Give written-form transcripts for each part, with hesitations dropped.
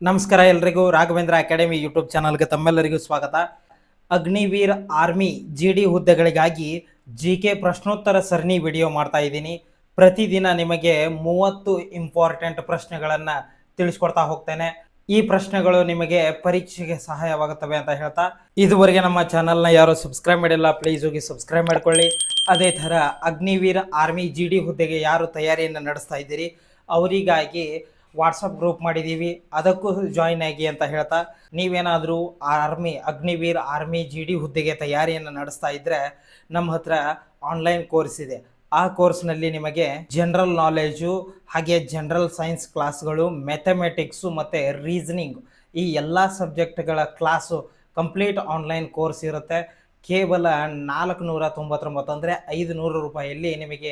ನಮಸ್ಕಾರ ಎಲ್ರಿಗೂ Raghavendra academy YouTube ಚಾನಲ್ಗೆ ತಮ್ಮೆಲ್ಲರಿಗೂ ಸ್ವಾಗತ. ಅಗ್ನಿವೀರ್ ಆರ್ಮಿ GD ಹುದ್ದೆಗಳಿಗಾಗಿ GK ಪ್ರಶ್ನೋತ್ತರ ಸರಣಿ ವಿಡಿಯೋ ಮಾಡ್ತಾ ಇದ್ದೀನಿ. ಪ್ರತಿದಿನ ನಿಮಗೆ 30 ಇಂಪಾರ್ಟೆಂಟ್ ಪ್ರಶ್ನೆಗಳನ್ನು ತಿಳಿಸ್ಕೊಡ್ತಾ ಹೋಗ್ತೇನೆ. ಈ ಪ್ರಶ್ನೆಗಳು ನಿಮಗೆ ಪರೀಕ್ಷೆಗೆ ಸಹಾಯವಾಗುತ್ತವೆ ಅಂತ ಹೇಳ್ತಾ, ಇದುವರೆಗೆ ನಮ್ಮ ಚಾನಲ್ನ ಯಾರು ಸಬ್ಸ್ಕ್ರೈಬ್ ಮಾಡಿಲ್ಲ ಪ್ಲೀಸ್ ಹೋಗಿ ಸಬ್ಸ್ಕ್ರೈಬ್ ಮಾಡ್ಕೊಳ್ಳಿ. ಅದೇ ಥರ ಅಗ್ನಿವೀರ್ ಆರ್ಮಿ GD ಹುದ್ದೆಗೆ ಯಾರು ತಯಾರಿಯನ್ನು ನಡೆಸ್ತಾ ಇದ್ದೀರಿ ಅವರಿಗಾಗಿ ವಾಟ್ಸಪ್ ಗ್ರೂಪ್ ಮಾಡಿದ್ದೀವಿ, ಅದಕ್ಕೂ ಜಾಯಿನ್ ಆಗಿ ಅಂತ ಹೇಳ್ತಾ, ನೀವೇನಾದರೂ ಅಗ್ನಿವೀರ್ ಆರ್ಮಿ GD ಹುದ್ದೆಗೆ ತಯಾರಿಯನ್ನು ನಡೆಸ್ತಾ ಇದ್ದರೆ ನಮ್ಮ ಹತ್ರ ಆನ್ಲೈನ್ ಕೋರ್ಸ್ ಇದೆ. ಆ ಕೋರ್ಸ್ನಲ್ಲಿ ನಿಮಗೆ ಜನರಲ್ ನಾಲೆಜು ಹಾಗೆ ಜನರಲ್ ಸೈನ್ಸ್ ಕ್ಲಾಸ್ಗಳು, ಮ್ಯಾಥಮೆಟಿಕ್ಸು ಮತ್ತು ರೀಸನಿಂಗ್ ಈ ಎಲ್ಲ ಸಬ್ಜೆಕ್ಟ್ಗಳ ಕ್ಲಾಸು ಕಂಪ್ಲೀಟ್ ಆನ್ಲೈನ್ ಕೋರ್ಸ್ ಇರುತ್ತೆ. ಕೇವಲ 499 ಅಂದರೆ 500 ರೂಪಾಯಿಯಲ್ಲಿ ನಿಮಗೆ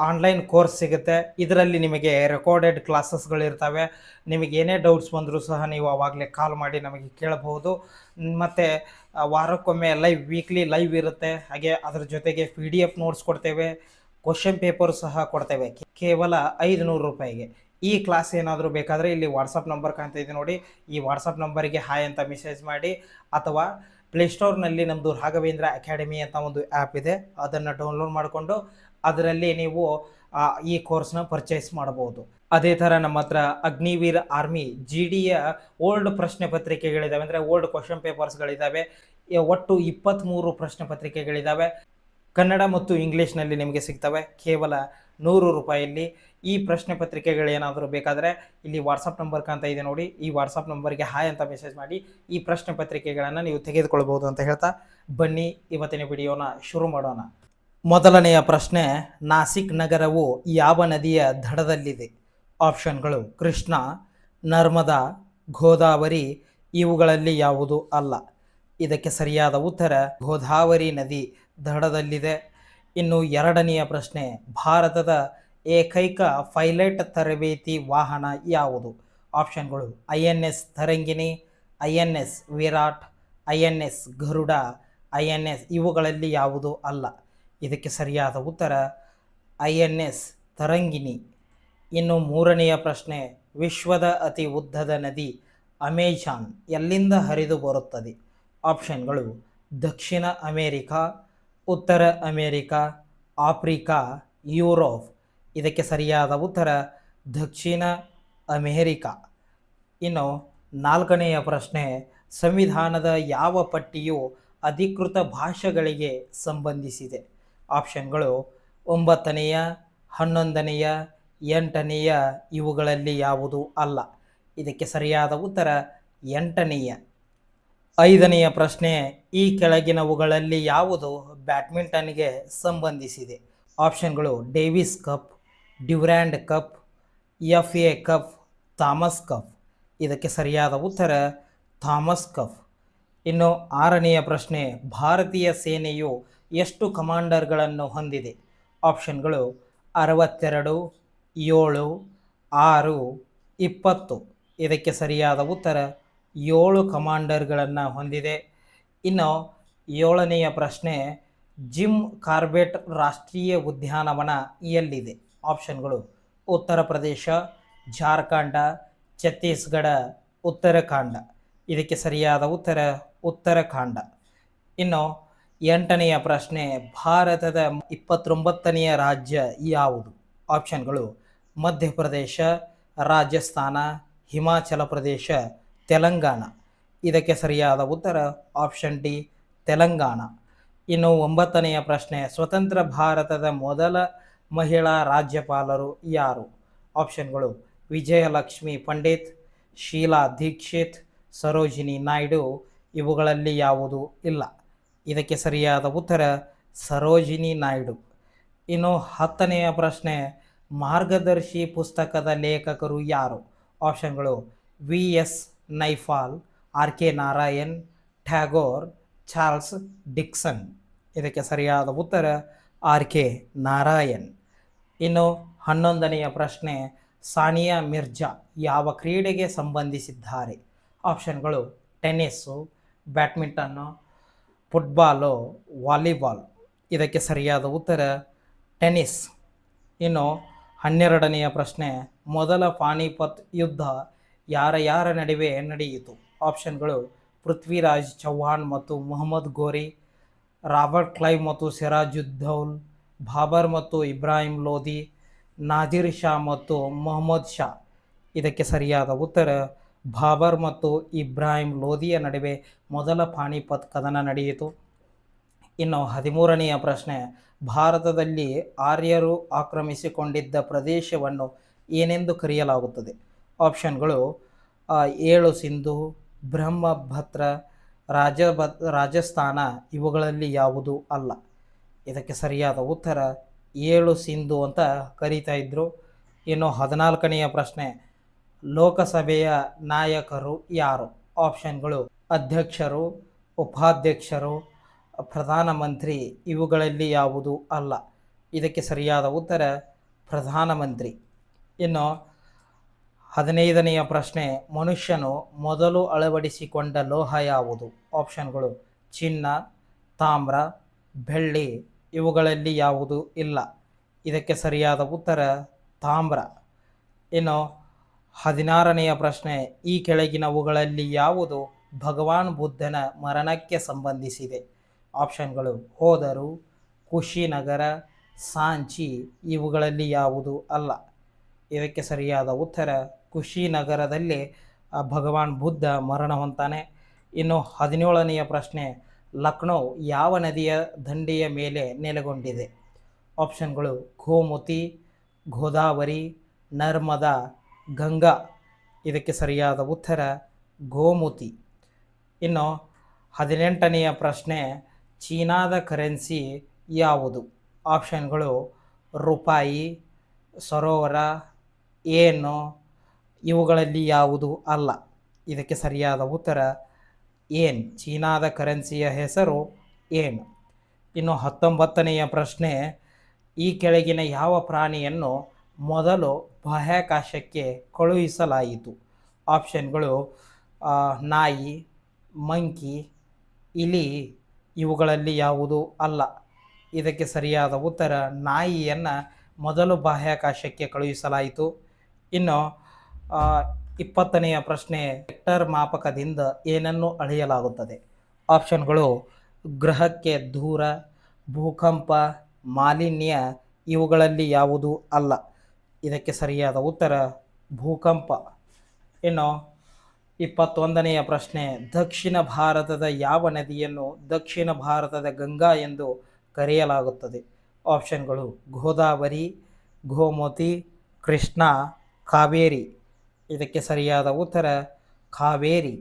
ಆನ್ಲೈನ್ ಕೋರ್ಸ್ ಸಿಗುತ್ತೆ. ಇದರಲ್ಲಿ ನಿಮಗೆ ರೆಕಾರ್ಡೆಡ್ ಕ್ಲಾಸಸ್ಗಳಿರ್ತವೆ. ನಿಮಗೆ ಏನೇ ಡೌಟ್ಸ್ ಬಂದರೂ ಸಹ ನೀವು ಆವಾಗಲೇ ಕಾಲ್ ಮಾಡಿ ನಮಗೆ ಕೇಳಬಹುದು. ಮತ್ತು ವಾರಕ್ಕೊಮ್ಮೆ ವೀಕ್ಲಿ ಲೈವ್ ಇರುತ್ತೆ. ಹಾಗೆ ಅದರ ಜೊತೆಗೆ PDF ನೋಟ್ಸ್ ಕೊಡ್ತೇವೆ, ಕ್ವಶನ್ ಪೇಪರ್ ಸಹ ಕೊಡ್ತೇವೆ ಕೇವಲ 500 ರೂಪಾಯಿಗೆ. ಈ ಕ್ಲಾಸ್ ಏನಾದರೂ ಬೇಕಾದರೆ ಇಲ್ಲಿ ವಾಟ್ಸಪ್ ನಂಬರ್ ಕಾಣ್ತಾ ಇದೆ ನೋಡಿ, ಈ ವಾಟ್ಸಪ್ ನಂಬರಿಗೆ ಹಾಯ್ ಅಂತ ಮೆಸೇಜ್ ಮಾಡಿ, ಅಥವಾ ಪ್ಲೇಸ್ಟೋರ್ನಲ್ಲಿ ನಮ್ಮದು ರಾಘವೇಂದ್ರ ಅಕಾಡೆಮಿ ಅಂತ ಒಂದು ಆ್ಯಪ್ ಇದೆ, ಅದನ್ನು ಡೌನ್ಲೋಡ್ ಮಾಡಿಕೊಂಡು ಅದರಲ್ಲಿ ನೀವು ಈ ಕೋರ್ಸ್ನ ಪರ್ಚೇಸ್ ಮಾಡಬಹುದು. ಅದೇ ಥರ ನಮ್ಮ ಹತ್ರ ಅಗ್ನಿವೀರ್ ಆರ್ಮಿ GDಯ ಓಲ್ಡ್ ಪ್ರಶ್ನೆ ಪತ್ರಿಕೆಗಳಿದ್ದಾವೆ, ಅಂದರೆ ಓಲ್ಡ್ ಕ್ವಶನ್ ಪೇಪರ್ಸ್ಗಳಿದ್ದಾವೆ. ಒಟ್ಟು 23 ಪ್ರಶ್ನೆ ಪತ್ರಿಕೆಗಳಿದ್ದಾವೆ. ಕನ್ನಡ ಮತ್ತು ಇಂಗ್ಲೀಷ್ನಲ್ಲಿ ನಿಮಗೆ ಸಿಗ್ತವೆ ಕೇವಲ 100 ರೂಪಾಯಿಯಲ್ಲಿ. ಈ ಪ್ರಶ್ನೆ ಪತ್ರಿಕೆಗಳೇನಾದರೂ ಬೇಕಾದರೆ ಇಲ್ಲಿ ವಾಟ್ಸಪ್ ನಂಬರ್ ಕಾಣ್ತಾ ಇದೆ ನೋಡಿ, ಈ ವಾಟ್ಸಪ್ ನಂಬರ್ಗೆ ಹಾಯ್ ಅಂತ ಮೆಸೇಜ್ ಮಾಡಿ ಈ ಪ್ರಶ್ನೆ ಪತ್ರಿಕೆಗಳನ್ನು ನೀವು ತೆಗೆದುಕೊಳ್ಬೋದು ಅಂತ ಹೇಳ್ತಾ, ಬನ್ನಿ ಇವತ್ತಿನ ವಿಡಿಯೋನ ಶುರು ಮಾಡೋಣ. ಮೊದಲನೆಯ ಪ್ರಶ್ನೆ, ನಾಸಿಕ್ ನಗರವು ಯಾವ ನದಿಯ ದಡದಲ್ಲಿದೆ? ಆಪ್ಷನ್ಗಳು ಕೃಷ್ಣ, ನರ್ಮದಾ, ಗೋದಾವರಿ, ಇವುಗಳಲ್ಲಿ ಯಾವುದು ಅಲ್ಲ. ಇದಕ್ಕೆ ಸರಿಯಾದ ಉತ್ತರ ಗೋದಾವರಿ ನದಿ ದಡದಲ್ಲಿದೆ. ಇನ್ನು ಎರಡನೆಯ ಪ್ರಶ್ನೆ, ಭಾರತದ ಏಕೈಕ ಪೈಲಟ್ ತರಬೇತಿ ವಾಹನ ಯಾವುದು? ಆಪ್ಷನ್ಗಳು INS ತರಂಗಿಣಿ, INS Virat, INS Garuda, INS ಇವುಗಳಲ್ಲಿ ಯಾವುದು ಅಲ್ಲ. ಇದಕ್ಕೆ ಸರಿಯಾದ ಉತ್ತರ INS ತರಂಗಿಣಿ. ಇನ್ನು ಮೂರನೆಯ ಪ್ರಶ್ನೆ, ವಿಶ್ವದ ಅತಿ ಉದ್ದದ ನದಿ ಅಮೆಜಾನ್ ಎಲ್ಲಿಂದ ಹರಿದು ಬರುತ್ತದೆ? ಆಪ್ಷನ್ಗಳು ದಕ್ಷಿಣ ಅಮೇರಿಕಾ, ಉತ್ತರ ಅಮೇರಿಕಾ, ಆಫ್ರಿಕಾ, ಯುರೋಪ್. ಇದಕ್ಕೆ ಸರಿಯಾದ ಉತ್ತರ ದಕ್ಷಿಣ ಅಮೇರಿಕಾ. ಇನ್ನು ನಾಲ್ಕನೆಯ ಪ್ರಶ್ನೆ, ಸಂವಿಧಾನದ ಯಾವ ಪಟ್ಟಿಯು ಅಧಿಕೃತ ಭಾಷೆಗಳಿಗೆ ಸಂಬಂಧಿಸಿದೆ? ಆಪ್ಷನ್ಗಳು 9ನೆಯ, 11ನೆಯ, 8ನೆಯ, ಇವುಗಳಲ್ಲಿ ಯಾವುದು ಅಲ್ಲ. ಇದಕ್ಕೆ ಸರಿಯಾದ ಉತ್ತರ 8ನೆಯ. ಐದನೆಯ ಪ್ರಶ್ನೆ, ಈ ಕೆಳಗಿನವುಗಳಲ್ಲಿ ಯಾವುದು ಬ್ಯಾಡ್ಮಿಂಟನ್ಗೆ ಸಂಬಂಧಿಸಿದೆ? ಆಪ್ಷನ್ಗಳು Davis cup, Durand cup, FA cup, Thomas cup. ಇದಕ್ಕೆ ಸರಿಯಾದ ಉತ್ತರ ಥಾಮಸ್ ಕಪ್. ಇನ್ನು ಆರನೆಯ ಪ್ರಶ್ನೆ, ಭಾರತೀಯ ಸೇನೆಯು ಎಷ್ಟು ಕಮಾಂಡರ್ಗಳನ್ನು ಹೊಂದಿದೆ? ಆಪ್ಷನ್ಗಳು 62, 7, 6, 20. ಇದಕ್ಕೆ ಸರಿಯಾದ ಉತ್ತರ 7 ಕಮಾಂಡರ್ಗಳನ್ನು ಹೊಂದಿದೆ. ಇನ್ನು ಏಳನೆಯ ಪ್ರಶ್ನೆ, ಜಿಮ್ ಕಾರ್ಬೆಟ್ ರಾಷ್ಟ್ರೀಯ ಉದ್ಯಾನವನ ಎಲ್ಲಿದೆ? ಆಪ್ಷನ್ಗಳು ಉತ್ತರ ಪ್ರದೇಶ, ಜಾರ್ಖಂಡ, ಛತ್ತೀಸ್ಗಢ, ಉತ್ತರಾಖಂಡ. ಇದಕ್ಕೆ ಸರಿಯಾದ ಉತ್ತರ ಉತ್ತರಾಖಂಡ. ಇನ್ನು ಎಂಟನೆಯ ಪ್ರಶ್ನೆ, ಭಾರತದ 29ನೆಯ ರಾಜ್ಯ ಯಾವುದು? ಆಪ್ಷನ್ಗಳು ಮಧ್ಯಪ್ರದೇಶ, ರಾಜಸ್ಥಾನ, ಹಿಮಾಚಲ ಪ್ರದೇಶ, ತೆಲಂಗಾಣ. ಇದಕ್ಕೆ ಸರಿಯಾದ ಉತ್ತರ ಆಪ್ಷನ್ ಡಿ ತೆಲಂಗಾಣ. ಇನ್ನು 9ನೆಯ ಪ್ರಶ್ನೆ, ಸ್ವತಂತ್ರ ಭಾರತದ ಮೊದಲ ಮಹಿಳಾ ರಾಜ್ಯಪಾಲರು ಯಾರು? ಆಪ್ಷನ್ಗಳು ವಿಜಯಲಕ್ಷ್ಮಿ ಪಂಡಿತ್, ಶೀಲಾ ದೀಕ್ಷಿತ್, ಸರೋಜಿನಿ ನಾಯ್ಡು, ಇವುಗಳಲ್ಲಿ ಯಾವುದು ಇಲ್ಲ. ಇದಕ್ಕೆ ಸರಿಯಾದ ಉತ್ತರ ಸರೋಜಿನಿ ನಾಯ್ಡು. ಇನ್ನು 10ನೆಯ ಪ್ರಶ್ನೆ, ಮಾರ್ಗದರ್ಶಿ ಪುಸ್ತಕದ ಲೇಖಕರು ಯಾರು? ಆಪ್ಷನ್ಗಳು VS Naipaul, RK Narayan, Tagore, Charles Dixon. ಇದಕ್ಕೆ ಸರಿಯಾದ ಉತ್ತರ RK ನಾರಾಯಣ್. ಇನ್ನು 11ನೆಯ ಪ್ರಶ್ನೆ, ಸಾನಿಯಾ ಮಿರ್ಜಾ ಯಾವ ಕ್ರೀಡೆಗೆ ಸಂಬಂಧಿಸಿದ್ದಾರೆ? ಆಪ್ಷನ್ಗಳು ಟೆನ್ನಿಸ್ಸು, ಬ್ಯಾಡ್ಮಿಂಟನ್ನು, ಫುಟ್ಬಾಲು, ವಾಲಿಬಾಲ್. ಇದಕ್ಕೆ ಸರಿಯಾದ ಉತ್ತರ ಟೆನ್ನಿಸ್. ಇನ್ನು 12ನೆಯ ಪ್ರಶ್ನೆ, ಮೊದಲ ಪಾನಿಪತ್ ಯುದ್ಧ ಯಾರ ಯಾರ ನಡುವೆ ನಡೆಯಿತು? ಆಪ್ಷನ್ಗಳು ಪೃಥ್ವಿರಾಜ್ ಚೌಹಾಣ್ ಮತ್ತು ಮೊಹಮ್ಮದ್ ಗೋರಿ, ರಾಬರ್ಟ್ ಕ್ಲೈವ್ ಮತ್ತು ಸಿರಾಜುದ್ದೌಲ್, ಬಾಬರ್ ಮತ್ತು ಇಬ್ರಾಹಿಂ ಲೋಧಿ, ನಾದಿರ್ ಶಾ ಮತ್ತು ಮೊಹಮ್ಮದ್ ಶಾ. ಇದಕ್ಕೆ ಸರಿಯಾದ ಉತ್ತರ ಬಾಬರ್ ಮತ್ತು ಇಬ್ರಾಹಿಂ ಲೋಧಿಯ ನಡುವೆ ಮೊದಲ ಪಾಣಿಪತ್ ಕದನ ನಡೆಯಿತು. ಇನ್ನು 13ನೆಯ ಪ್ರಶ್ನೆ, ಭಾರತದಲ್ಲಿ ಆರ್ಯರು ಆಕ್ರಮಿಸಿಕೊಂಡಿದ್ದ ಪ್ರದೇಶವನ್ನು ಏನೆಂದು ಕರೆಯಲಾಗುತ್ತದೆ? ಆಪ್ಷನ್ಗಳು ಏಳು ಸಿಂಧು, ಬ್ರಹ್ಮಭತ್ರ, ರಾಜಸ್ಥಾನ. ಇವುಗಳಲ್ಲಿ ಯಾವುದು ಅಲ್ಲ. ಇದಕ್ಕೆ ಸರಿಯಾದ ಉತ್ತರ ಏಳು ಸಿಂಧು ಅಂತ ಕರೀತಾ ಇದ್ರು. ಇನ್ನು 14ನೆಯ ಪ್ರಶ್ನೆ, ಲೋಕಸಭೆಯ ನಾಯಕರು ಯಾರು? ಆಪ್ಷನ್ಗಳು ಅಧ್ಯಕ್ಷರು, ಉಪಾಧ್ಯಕ್ಷರು, ಪ್ರಧಾನಮಂತ್ರಿ. ಇವುಗಳಲ್ಲಿ ಯಾವುದು ಅಲ್ಲ. ಇದಕ್ಕೆ ಸರಿಯಾದ ಉತ್ತರ ಪ್ರಧಾನಮಂತ್ರಿ. ಇನ್ನು 15ನೆಯ ಪ್ರಶ್ನೆ, ಮನುಷ್ಯನು ಮೊದಲು ಅಳವಡಿಸಿಕೊಂಡ ಲೋಹ ಯಾವುದು? ಆಪ್ಷನ್ಗಳು ಚಿನ್ನ, ತಾಮ್ರ, ಬೆಳ್ಳಿ. ಇವುಗಳಲ್ಲಿ ಯಾವುದು ಇಲ್ಲ. ಇದಕ್ಕೆ ಸರಿಯಾದ ಉತ್ತರ ತಾಮ್ರ. ಇನ್ನು 16ನೆಯ ಪ್ರಶ್ನೆ, ಈ ಕೆಳಗಿನವುಗಳಲ್ಲಿ ಯಾವುದು ಭಗವಾನ್ ಬುದ್ಧನ ಮರಣಕ್ಕೆ ಸಂಬಂಧಿಸಿದೆ? ಆಪ್ಷನ್ಗಳು ಹೋದರು, ಕುಶಿನಗರ, ಸಾಂಚಿ. ಇವುಗಳಲ್ಲಿ ಯಾವುದು ಅಲ್ಲ. ಇದಕ್ಕೆ ಸರಿಯಾದ ಉತ್ತರ ಕುಶಿನಗರದಲ್ಲಿ ಭಗವಾನ್ ಬುದ್ಧ ಮರಣ ಹೊಂತಾನೆ. ಇನ್ನು 17ನೆಯ ಪ್ರಶ್ನೆ, ಲಕ್ನೋ ಯಾವ ನದಿಯ ದಂಡೆಯ ಮೇಲೆ ನೆಲೆಗೊಂಡಿದೆ? ಆಪ್ಷನ್ಗಳು ಗೋಮತಿ, ಗೋದಾವರಿ, ನರ್ಮದಾ, ಗಂಗಾ. ಇದಕ್ಕೆ ಸರಿಯಾದ ಉತ್ತರ ಗೋಮತಿ. ಇನ್ನು 18ನೆಯ ಪ್ರಶ್ನೆ, ಚೀನಾದ ಕರೆನ್ಸಿ ಯಾವುದು? ಆಪ್ಷನ್ಗಳು ರೂಪಾಯಿ, ಸರೋವರ, ಏನು. ಇವುಗಳಲ್ಲಿ ಯಾವುದು ಅಲ್ಲ. ಇದಕ್ಕೆ ಸರಿಯಾದ ಉತ್ತರ ಏನ್. ಚೀನಾದ ಕರೆನ್ಸಿಯ ಹೆಸರು ಏನ್. ಇನ್ನು 19ನೆಯ ಪ್ರಶ್ನೆ, ಈ ಕೆಳಗಿನ ಯಾವ ಪ್ರಾಣಿಯನ್ನು ಮೊದಲು ಬಾಹ್ಯಾಕಾಶಕ್ಕೆ ಕಳುಹಿಸಲಾಯಿತು? ಆಪ್ಷನ್ಗಳು ನಾಯಿ, ಮಂಕಿ, ಇಲಿ. ಇವುಗಳಲ್ಲಿ ಯಾವುದು ಅಲ್ಲ. ಇದಕ್ಕೆ ಸರಿಯಾದ ಉತ್ತರ ನಾಯಿಯನ್ನು ಮೊದಲು ಬಾಹ್ಯಾಕಾಶಕ್ಕೆ ಕಳುಹಿಸಲಾಯಿತು. ಇನ್ನು 20ನೆಯ ಪ್ರಶ್ನೆ, ವೆಕ್ಟರ್ ಮಾಪಕದಿಂದ ಏನನ್ನು ಅಳೆಯಲಾಗುತ್ತದೆ? ಆಪ್ಷನ್ಗಳು ಗ್ರಹಕ್ಕೆ ದೂರ, ಭೂಕಂಪ, ಮಾಲಿನ್ಯ. ಇವುಗಳಲ್ಲಿ ಯಾವುದು ಅಲ್ಲ. ಇದಕ್ಕೆ ಸರಿಯಾದ ಉತ್ತರ ಭೂಕಂಪ. ಇನ್ನು 21ನೆಯ ಪ್ರಶ್ನೆ, ದಕ್ಷಿಣ ಭಾರತದ ಯಾವ ನದಿಯನ್ನು ದಕ್ಷಿಣ ಭಾರತದ ಗಂಗಾ ಎಂದು ಕರೆಯಲಾಗುತ್ತದೆ? ಆಪ್ಷನ್ಗಳು ಗೋದಾವರಿ, ಗೋಮತಿ, ಕೃಷ್ಣ, ಕಾವೇರಿ. ಇದಕ್ಕೆ ಸರಿಯಾದ ಉತ್ತರ ಕಾವೇರಿ.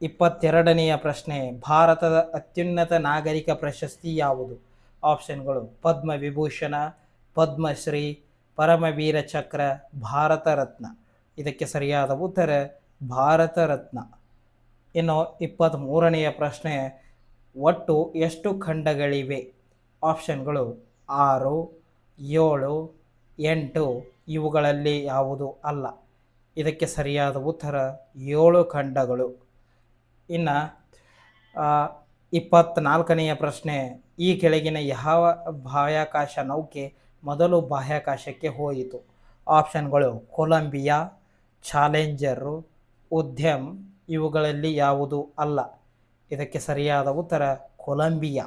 22ನೆಯ ಪ್ರಶ್ನೆ, ಭಾರತದ ಅತ್ಯುನ್ನತ ನಾಗರಿಕ ಪ್ರಶಸ್ತಿ ಯಾವುದು? ಆಪ್ಷನ್ಗಳು ಪದ್ಮವಿಭೂಷಣ, ಪದ್ಮಶ್ರೀ, ಪರಮವೀರ ಚಕ್ರ, ಭಾರತ ರತ್ನ. ಇದಕ್ಕೆ ಸರಿಯಾದ ಉತ್ತರ ಭಾರತ ರತ್ನ. ಇನ್ನು 23ನೆಯ ಪ್ರಶ್ನೆ, ಒಟ್ಟು ಎಷ್ಟು ಖಂಡಗಳಿವೆ? ಆಪ್ಷನ್ಗಳು 6, 7, 8. ಇವುಗಳಲ್ಲಿ ಯಾವುದು ಅಲ್ಲ. ಇದಕ್ಕೆ ಸರಿಯಾದ ಉತ್ತರ 7 ಖಂಡಗಳು. ಇನ್ನು 24ನೆಯ ಪ್ರಶ್ನೆ, ಈ ಕೆಳಗಿನ ಯಾವ ಬಾಹ್ಯಾಕಾಶ ನೌಕೆ ಮೊದಲು ಬಾಹ್ಯಾಕಾಶಕ್ಕೆ ಹೋಯಿತು? ಆಪ್ಷನ್ಗಳು ಕೊಲಂಬಿಯಾ, ಚಾಲೆಂಜರು, ಉದ್ಯಮ್. ಇವುಗಳಲ್ಲಿ ಯಾವುದು ಅಲ್ಲ. ಇದಕ್ಕೆ ಸರಿಯಾದ ಉತ್ತರ ಕೊಲಂಬಿಯಾ.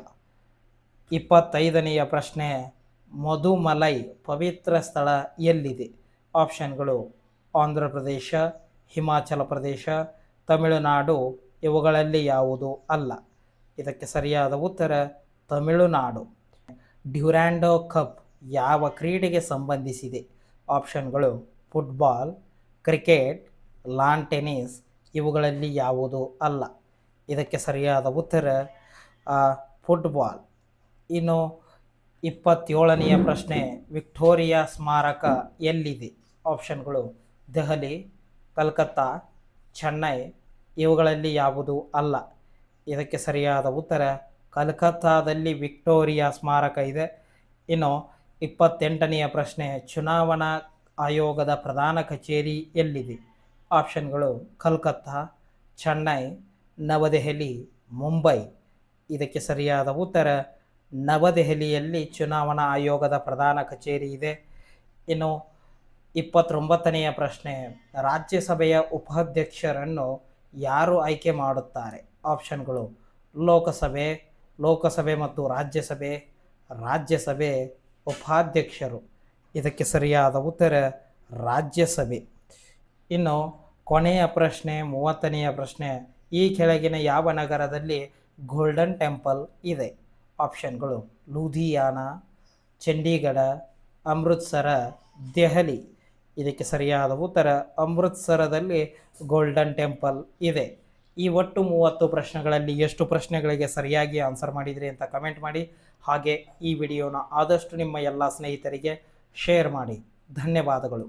25ನೆಯ ಪ್ರಶ್ನೆ, ಮಧುಮಲೈ ಪವಿತ್ರ ಸ್ಥಳ ಎಲ್ಲಿದೆ? ಆಪ್ಷನ್ಗಳು ಆಂಧ್ರ ಪ್ರದೇಶ, ಹಿಮಾಚಲ ಪ್ರದೇಶ, ತಮಿಳುನಾಡು. ಇವುಗಳಲ್ಲಿ ಯಾವುದು ಅಲ್ಲ. ಇದಕ್ಕೆ ಸರಿಯಾದ ಉತ್ತರ ತಮಿಳುನಾಡು. ಡ್ಯುರಾಂಡೋ ಕಪ್ ಯಾವ ಕ್ರೀಡೆಗೆ ಸಂಬಂಧಿಸಿದೆ? ಆಪ್ಷನ್ಗಳು ಫುಟ್ಬಾಲ್, ಕ್ರಿಕೆಟ್, ಲಾನ್ ಟೆನ್ನಿಸ್. ಇವುಗಳಲ್ಲಿ ಯಾವುದು ಅಲ್ಲ. ಇದಕ್ಕೆ ಸರಿಯಾದ ಉತ್ತರ ಫುಟ್ಬಾಲ್. ಇನ್ನು 27ನೆಯ ಪ್ರಶ್ನೆ, ವಿಕ್ಟೋರಿಯಾ ಸ್ಮಾರಕ ಎಲ್ಲಿದೆ? ಆಪ್ಷನ್ಗಳು ದೆಹಲಿ, ಕಲ್ಕತ್ತಾ, ಚೆನ್ನೈ. ಇವುಗಳಲ್ಲಿ ಯಾವುದು ಅಲ್ಲ. ಇದಕ್ಕೆ ಸರಿಯಾದ ಉತ್ತರ ಕಲ್ಕತ್ತಾದಲ್ಲಿ ವಿಕ್ಟೋರಿಯಾ ಸ್ಮಾರಕ ಇದೆ. ಇನ್ನು 28ನೆಯ ಪ್ರಶ್ನೆ, ಚುನಾವಣಾ ಆಯೋಗದ ಪ್ರಧಾನ ಕಚೇರಿ ಎಲ್ಲಿದೆ? ಆಪ್ಷನ್ಗಳು ಕಲ್ಕತ್ತಾ, ಚೆನ್ನೈ, ನವದೆಹಲಿ, ಮುಂಬೈ. ಇದಕ್ಕೆ ಸರಿಯಾದ ಉತ್ತರ ನವದೆಹಲಿಯಲ್ಲಿ ಚುನಾವಣಾ ಆಯೋಗದ ಪ್ರಧಾನ ಕಚೇರಿ ಇದೆ. ಇನ್ನು 29ನೆಯ ಪ್ರಶ್ನೆ, ರಾಜ್ಯಸಭೆಯ ಉಪಾಧ್ಯಕ್ಷರನ್ನು ಯಾರು ಆಯ್ಕೆ ಮಾಡುತ್ತಾರೆ? ಆಪ್ಷನ್ಗಳು ಲೋಕಸಭೆ, ಲೋಕಸಭೆ ಮತ್ತು ರಾಜ್ಯಸಭೆ, ರಾಜ್ಯಸಭೆ, ಉಪಾಧ್ಯಕ್ಷರು. ಇದಕ್ಕೆ ಸರಿಯಾದ ಉತ್ತರ ರಾಜ್ಯಸಭೆ. ಇನ್ನು ಕೊನೆಯ ಪ್ರಶ್ನೆ 30ನೆಯ ಪ್ರಶ್ನೆ, ಈ ಕೆಳಗಿನ ಯಾವ ನಗರದಲ್ಲಿ ಗೋಲ್ಡನ್ ಟೆಂಪಲ್ ಇದೆ? ಆಪ್ಷನ್ಗಳು ಲೂಧಿಯಾನ, ಚಂಡೀಗಢ, ಅಮೃತ್ಸರ, ದೆಹಲಿ. ಇದಕ್ಕೆ ಸರಿಯಾದ ಉತ್ತರ ಅಮೃತ್ಸರದಲ್ಲಿ ಗೋಲ್ಡನ್ ಟೆಂಪಲ್ ಇದೆ. ಈ ಒಟ್ಟು 30 ಪ್ರಶ್ನೆಗಳಲ್ಲಿ ಎಷ್ಟು ಪ್ರಶ್ನೆಗಳಿಗೆ ಸರಿಯಾಗಿ ಆನ್ಸರ್ ಮಾಡಿದ್ರಿ ಅಂತ ಕಮೆಂಟ್ ಮಾಡಿ. ಹಾಗೆ ಈ ವಿಡಿಯೋನ ಆದಷ್ಟು ನಿಮ್ಮ ಎಲ್ಲ ಸ್ನೇಹಿತರಿಗೆ ಶೇರ್ ಮಾಡಿ. ಧನ್ಯವಾದಗಳು.